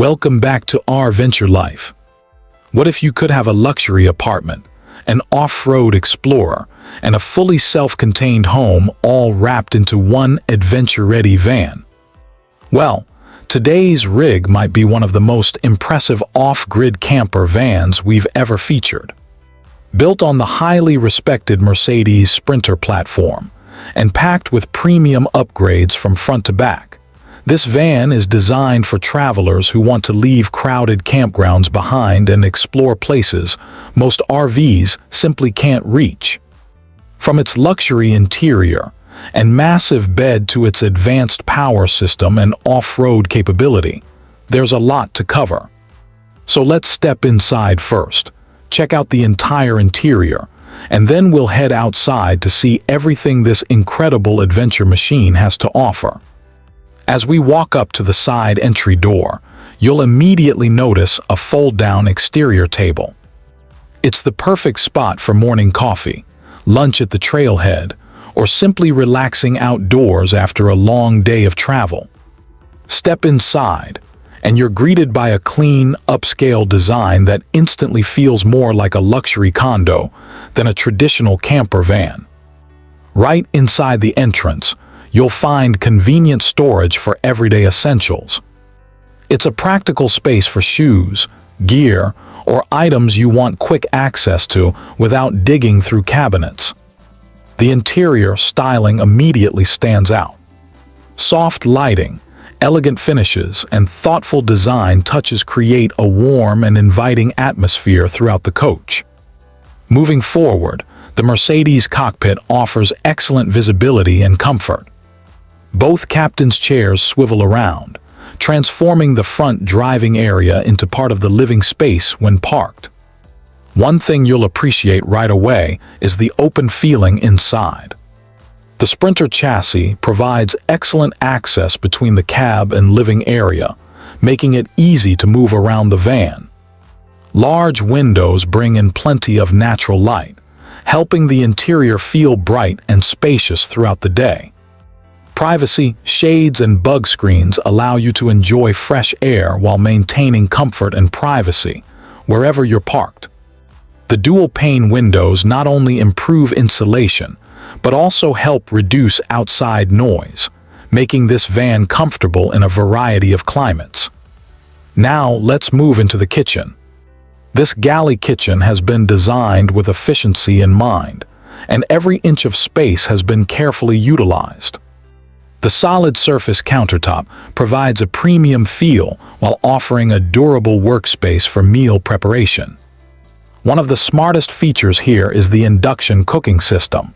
Welcome back to our Venture Life. What if you could have a luxury apartment, an off-road explorer, and a fully self-contained home all wrapped into one adventure-ready van? Well, today's rig might be one of the most impressive off-grid camper vans we've ever featured. Built on the highly respected Mercedes Sprinter platform and packed with premium upgrades from front to back, this van is designed for travelers who want to leave crowded campgrounds behind and explore places most RVs simply can't reach. From its luxury interior and massive bed to its advanced power system and off-road capability, there's a lot to cover. So let's step inside first, check out the entire interior, and then we'll head outside to see everything this incredible adventure machine has to offer. As we walk up to the side entry door, you'll immediately notice a fold-down exterior table. It's the perfect spot for morning coffee, lunch at the trailhead, or simply relaxing outdoors after a long day of travel. Step inside, and you're greeted by a clean, upscale design that instantly feels more like a luxury condo than a traditional camper van. Right inside the entrance, you'll find convenient storage for everyday essentials. It's a practical space for shoes, gear, or items you want quick access to without digging through cabinets. The interior styling immediately stands out. Soft lighting, elegant finishes, and thoughtful design touches create a warm and inviting atmosphere throughout the coach. Moving forward, the Mercedes cockpit offers excellent visibility and comfort. Both captain's chairs swivel around, transforming the front driving area into part of the living space when parked. One thing you'll appreciate right away is the open feeling inside. The Sprinter chassis provides excellent access between the cab and living area, making it easy to move around the van. Large windows bring in plenty of natural light, helping the interior feel bright and spacious throughout the day. Privacy, shades, and bug screens allow you to enjoy fresh air while maintaining comfort and privacy wherever you're parked. The dual-pane windows not only improve insulation, but also help reduce outside noise, making this van comfortable in a variety of climates. Now let's move into the kitchen. This galley kitchen has been designed with efficiency in mind, and every inch of space has been carefully utilized. The solid surface countertop provides a premium feel while offering a durable workspace for meal preparation. One of the smartest features here is the induction cooking system.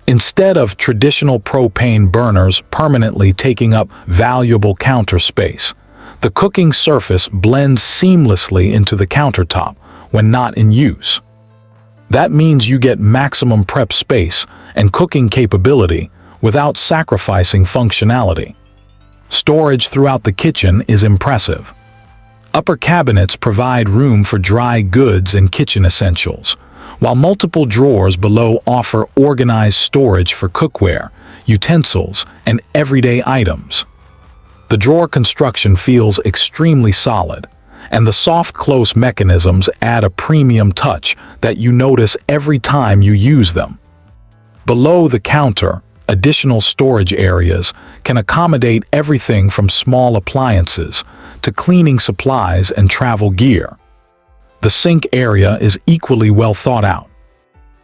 Instead of traditional propane burners permanently taking up valuable counter space, the cooking surface blends seamlessly into the countertop when not in use. That means you get maximum prep space and cooking capability without sacrificing functionality. Storage throughout the kitchen is impressive. Upper cabinets provide room for dry goods and kitchen essentials, while multiple drawers below offer organized storage for cookware, utensils, and everyday items. The drawer construction feels extremely solid, and the soft close mechanisms add a premium touch that you notice every time you use them. Below the counter, additional storage areas can accommodate everything from small appliances to cleaning supplies and travel gear. The sink area is equally well thought out.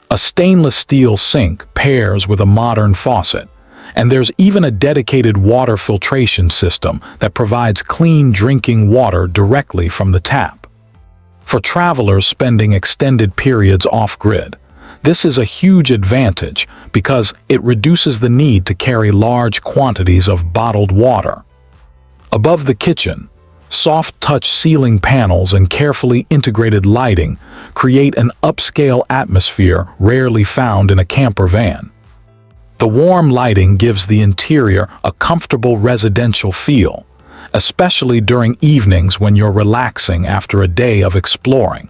A stainless steel sink pairs with a modern faucet, and there's even a dedicated water filtration system that provides clean drinking water directly from the tap. For travelers spending extended periods off-grid, this is a huge advantage because it reduces the need to carry large quantities of bottled water. Above the kitchen, soft-touch ceiling panels and carefully integrated lighting create an upscale atmosphere rarely found in a camper van. The warm lighting gives the interior a comfortable residential feel, especially during evenings when you're relaxing after a day of exploring.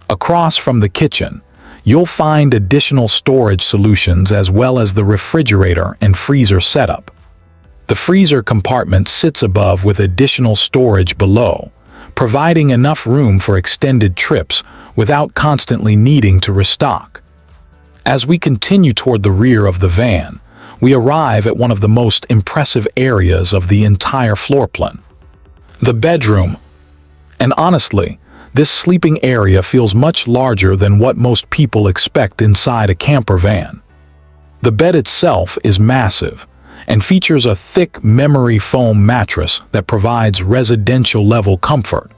Across from the kitchen, you'll find additional storage solutions as well as the refrigerator and freezer setup. The freezer compartment sits above with additional storage below, providing enough room for extended trips without constantly needing to restock. As we continue toward the rear of the van, we arrive at one of the most impressive areas of the entire floor plan: the bedroom. And honestly, this sleeping area feels much larger than what most people expect inside a camper van. The bed itself is massive and features a thick memory foam mattress that provides residential-level comfort.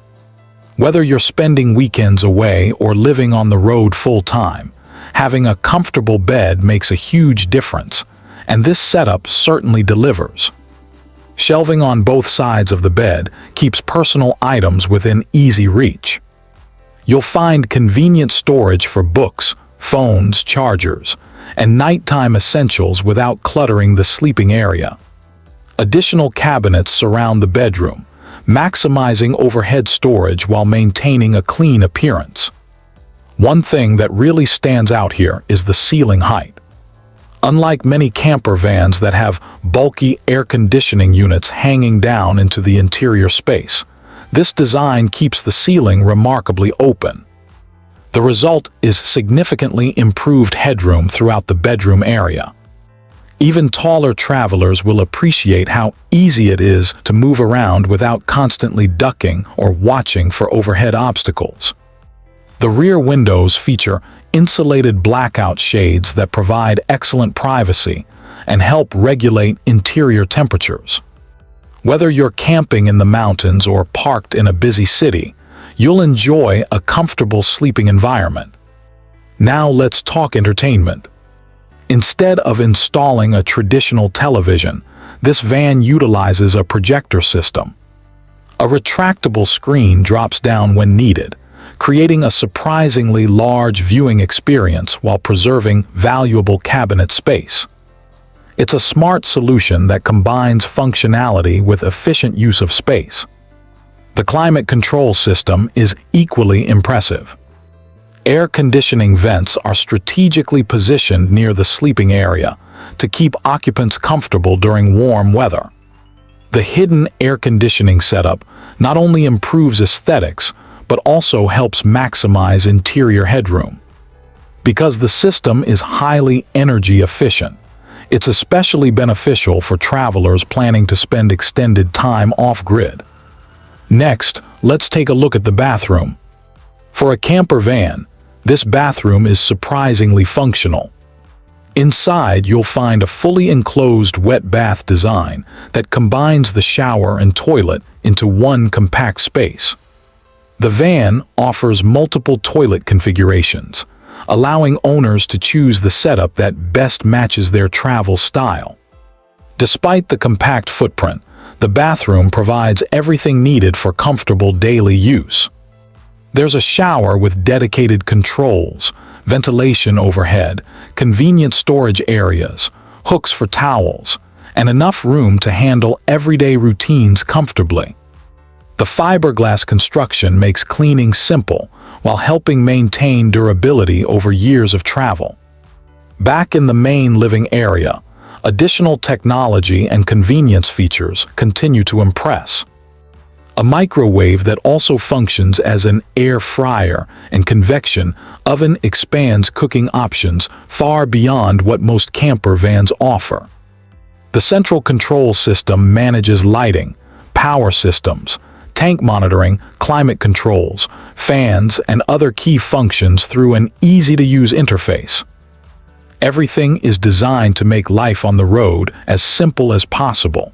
Whether you're spending weekends away or living on the road full-time, having a comfortable bed makes a huge difference, and this setup certainly delivers. Shelving on both sides of the bed keeps personal items within easy reach. You'll find convenient storage for books, phones, chargers, and nighttime essentials without cluttering the sleeping area. Additional cabinets surround the bedroom, maximizing overhead storage while maintaining a clean appearance. One thing that really stands out here is the ceiling height. Unlike many camper vans that have bulky air conditioning units hanging down into the interior space, this design keeps the ceiling remarkably open. The result is significantly improved headroom throughout the bedroom area. Even taller travelers will appreciate how easy it is to move around without constantly ducking or watching for overhead obstacles. The rear windows feature insulated blackout shades that provide excellent privacy and help regulate interior temperatures. Whether you're camping in the mountains or parked in a busy city, you'll enjoy a comfortable sleeping environment. Now let's talk entertainment. Instead of installing a traditional television, this van utilizes a projector system. A retractable screen drops down when needed, creating a surprisingly large viewing experience while preserving valuable cabinet space. It's a smart solution that combines functionality with efficient use of space. The climate control system is equally impressive. Air conditioning vents are strategically positioned near the sleeping area to keep occupants comfortable during warm weather. The hidden air conditioning setup not only improves aesthetics, but also helps maximize interior headroom. Because the system is highly energy efficient, it's especially beneficial for travelers planning to spend extended time off-grid. Next, let's take a look at the bathroom. For a camper van, this bathroom is surprisingly functional. Inside, you'll find a fully enclosed wet bath design that combines the shower and toilet into one compact space. The van offers multiple toilet configurations, allowing owners to choose the setup that best matches their travel style. Despite the compact footprint, the bathroom provides everything needed for comfortable daily use. There's a shower with dedicated controls, ventilation overhead, convenient storage areas, hooks for towels, and enough room to handle everyday routines comfortably. The fiberglass construction makes cleaning simple while helping maintain durability over years of travel. Back in the main living area, additional technology and convenience features continue to impress. A microwave that also functions as an air fryer and convection oven expands cooking options far beyond what most camper vans offer. The central control system manages lighting, power systems, tank monitoring, climate controls, fans, and other key functions through an easy-to-use interface. Everything is designed to make life on the road as simple as possible.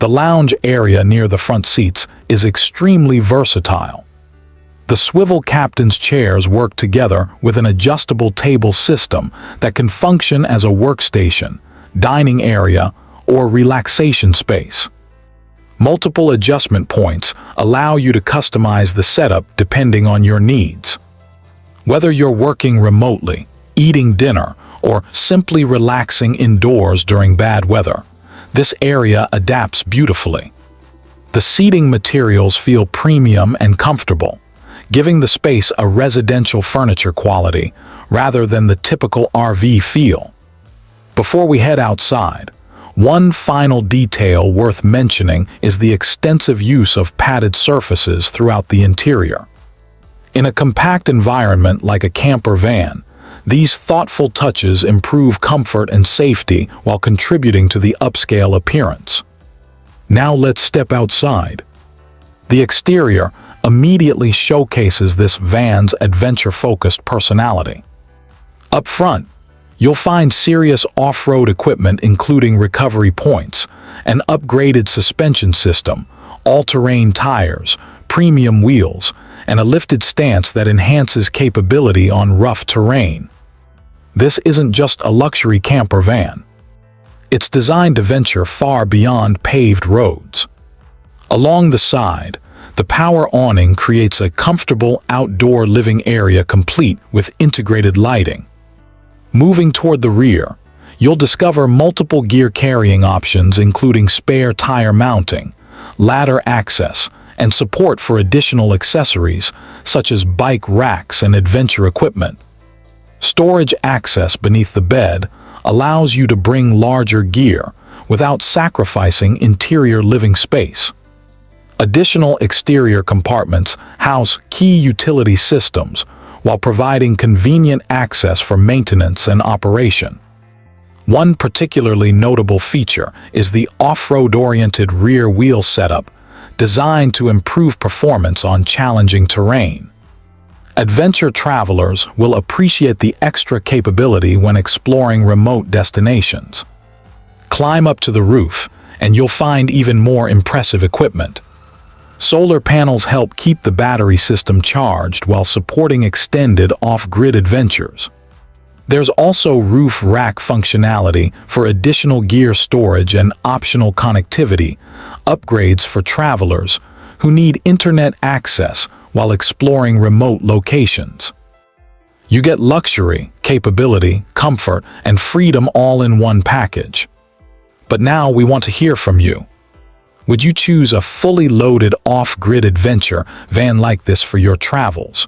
The lounge area near the front seats is extremely versatile. The swivel captain's chairs work together with an adjustable table system that can function as a workstation, dining area, or relaxation space. Multiple adjustment points allow you to customize the setup depending on your needs. Whether you're working remotely, eating dinner, or simply relaxing indoors during bad weather, this area adapts beautifully. The seating materials feel premium and comfortable, giving the space a residential furniture quality rather than the typical RV feel. Before we head outside, One final detail worth mentioning is the extensive use of padded surfaces throughout the interior. In a compact environment like a camper van, these thoughtful touches improve comfort and safety while contributing to the upscale appearance. Now let's step outside. The exterior immediately showcases this van's adventure-focused personality. Up front, you'll find serious off-road equipment including recovery points, an upgraded suspension system, all-terrain tires, premium wheels, and a lifted stance that enhances capability on rough terrain. This isn't just a luxury camper van. It's designed to venture far beyond paved roads. Along the side, the power awning creates a comfortable outdoor living area complete with integrated lighting. Moving toward the rear, you'll discover multiple gear carrying options including spare tire mounting, ladder access, and support for additional accessories such as bike racks and adventure equipment. Storage access beneath the bed allows you to bring larger gear without sacrificing interior living space. Additional exterior compartments house key utility systems while providing convenient access for maintenance and operation. One particularly notable feature is the off-road-oriented rear wheel setup, designed to improve performance on challenging terrain. Adventure travelers will appreciate the extra capability when exploring remote destinations. Climb up to the roof, and you'll find even more impressive equipment. Solar panels help keep the battery system charged while supporting extended off-grid adventures. There's also roof rack functionality for additional gear storage and optional connectivity, upgrades for travelers who need internet access while exploring remote locations. You get luxury, capability, comfort, and freedom all in one package. But now we want to hear from you. Would you choose a fully loaded off-grid adventure van like this for your travels?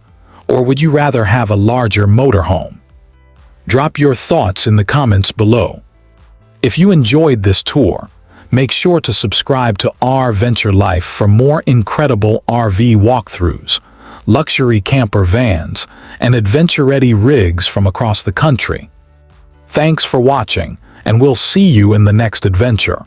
Or would you rather have a larger motorhome? Drop your thoughts in the comments below. If you enjoyed this tour, make sure to subscribe to R Venture Life for more incredible RV walkthroughs, luxury camper vans, and adventure-ready rigs from across the country. Thanks for watching, and we'll see you in the next adventure.